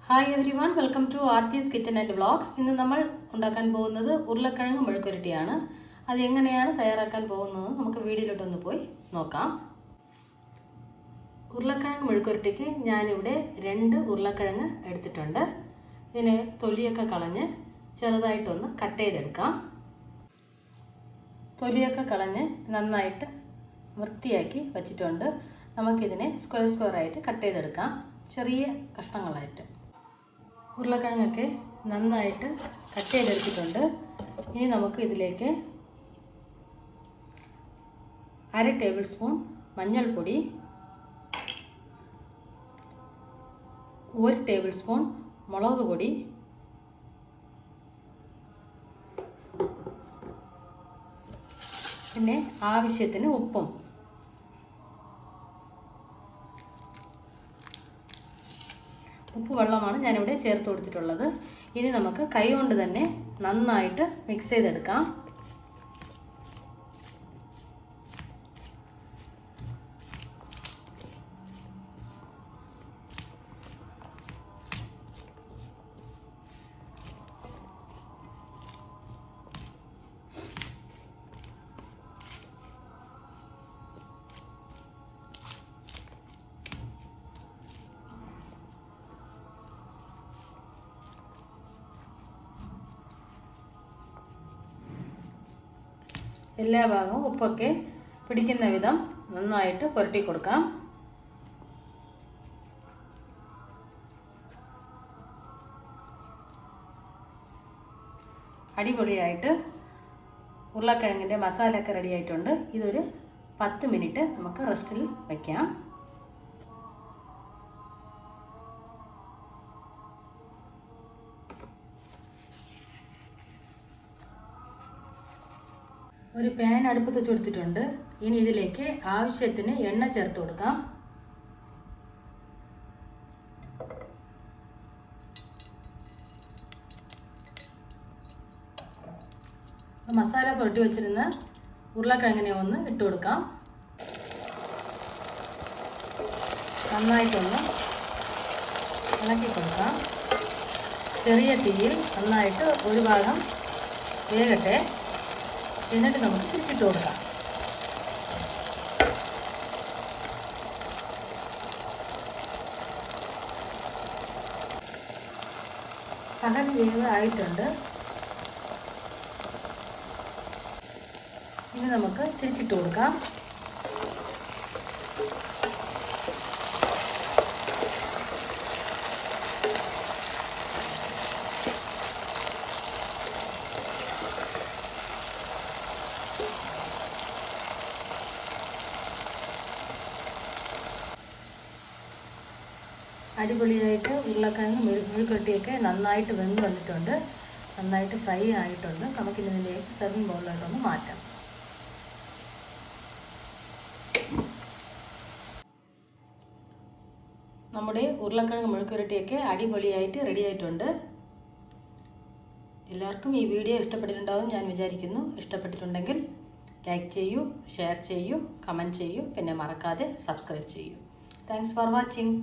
Hi everyone, welcome to Aarthi's kitchen and vlogs. ഇന്ന് നമ്മൾ ഉണ്ടാക്കാൻ പോകുന്നത് ഉരുളക്കിഴങ്ങ് മെഴുക്കുവരട്ടിയാണ്. അത് എങ്ങനെയാണ് തയ്യാറാക്കാൻ പോകുന്നത് നമുക്ക് വീഡിയോയിലോട്ടൊന്ന് പോയി നോക്കാം. ഉരുളക്കിഴങ്ങ് മെഴുക്കുവരട്ടിക്ക് ഞാനിവിടെ 2 ഉരുളക്കിഴങ്ങ് എടുത്തിട്ടുണ്ട്. ഇതിനെ തൊലിയൊക്കെ കളഞ്ഞ് ചെറുതായിട്ടൊന്ന് കട്ട് ചെയ്തെടുക്കാം. തൊലിയൊക്കെ കളഞ്ഞ് നന്നായിട്ട് വൃത്തിയാക്കി വച്ചിട്ടുണ്ട്. നമുക്കിതിനെ സ്ക്വയർ ആയിട്ട് കട്ട് ചെയ്തെടുക്കാം, ചെറിയ കഷ്ണങ്ങളായിട്ട്. ഉരുളക്കിഴങ്ങൊക്കെ നന്നായിട്ട് കട്ട് ചെയ്തെടുത്തിട്ടുണ്ട്. ഇനി നമുക്ക് ഇതിലേക്ക് 1/2 ടേബിൾ സ്പൂൺ മഞ്ഞൾപ്പൊടി, 1 ടേബിൾ സ്പൂൺ മുളക് പൊടി, പിന്നെ ആവശ്യത്തിന് ഉപ്പും. ഉപ്പ് വെള്ളമാണ് ഞാനിവിടെ ചേർത്ത് കൊടുത്തിട്ടുള്ളത്. ഇനി നമുക്ക് കൈ കൊണ്ട് തന്നെ നന്നായിട്ട് മിക്സ് ചെയ്തെടുക്കാം. എല്ലാ ഭാഗവും ഉപ്പൊക്കെ പിടിക്കുന്ന വിധം നന്നായിട്ട് പുരട്ടി കൊടുക്കാം. അടിപൊളിയായിട്ട് ഉരുളക്കിഴങ്ങിൻ്റെ മസാലയൊക്കെ റെഡി ആയിട്ടുണ്ട്. ഇതൊരു 10 മിനിറ്റ് നമുക്ക് റെസ്റ്റിൽ വയ്ക്കാം. ഒരു പാൻ അടുപ്പത്ത് വെച്ചെടുത്തിട്ടുണ്ട്. ഇനി ഇതിലേക്ക് ആവശ്യത്തിന് എണ്ണ ചേർത്ത് കൊടുക്കാം. മസാല പുരട്ടി വെച്ചിരുന്ന ഉരുളക്കിഴങ്ങിനെ ഒന്ന് ഇട്ട് കൊടുക്കാം. നന്നായിട്ടൊന്ന് ഇളക്കി കൊടുക്കാം. ചെറിയ തീയിൽ നന്നായിട്ട് ഒരു ഭാഗം വേകട്ടെ. എന്നിട്ട് നമുക്ക് തിരിച്ചിട്ട് കൊടുക്കാം. പകുതി വേവ് ആയിട്ടുണ്ട്. ഇനി നമുക്ക് തിരിച്ചിട്ട് കൊടുക്കാം. അടിപൊളിയായിട്ട് ഉരുളക്കിഴങ്ങ് മെഴുക്കുവരട്ടിയൊക്കെ നന്നായിട്ട് വെന്ത് വന്നിട്ടുണ്ട്, നന്നായിട്ട് ഫ്രൈ ആയിട്ടുണ്ട്. നമുക്കിതിലേക്ക് സെർവിങ് ബൗളിലോട്ടൊന്ന് മാറ്റാം. നമ്മുടെ ഉരുളക്കിഴങ്ങ് മെഴുക്കുവരട്ടിയൊക്കെ അടിപൊളിയായിട്ട് റെഡി ആയിട്ടുണ്ട്. എല്ലാവർക്കും ഈ വീഡിയോ ഇഷ്ടപ്പെട്ടിട്ടുണ്ടാവും ഞാൻ വിചാരിക്കുന്നു. ഇഷ്ടപ്പെട്ടിട്ടുണ്ടെങ്കിൽ ലൈക്ക് ചെയ്യൂ, ഷെയർ ചെയ്യൂ, കമൻറ്റ് ചെയ്യൂ, പിന്നെ മറക്കാതെ സബ്സ്ക്രൈബ് ചെയ്യൂ. Thanks for watching.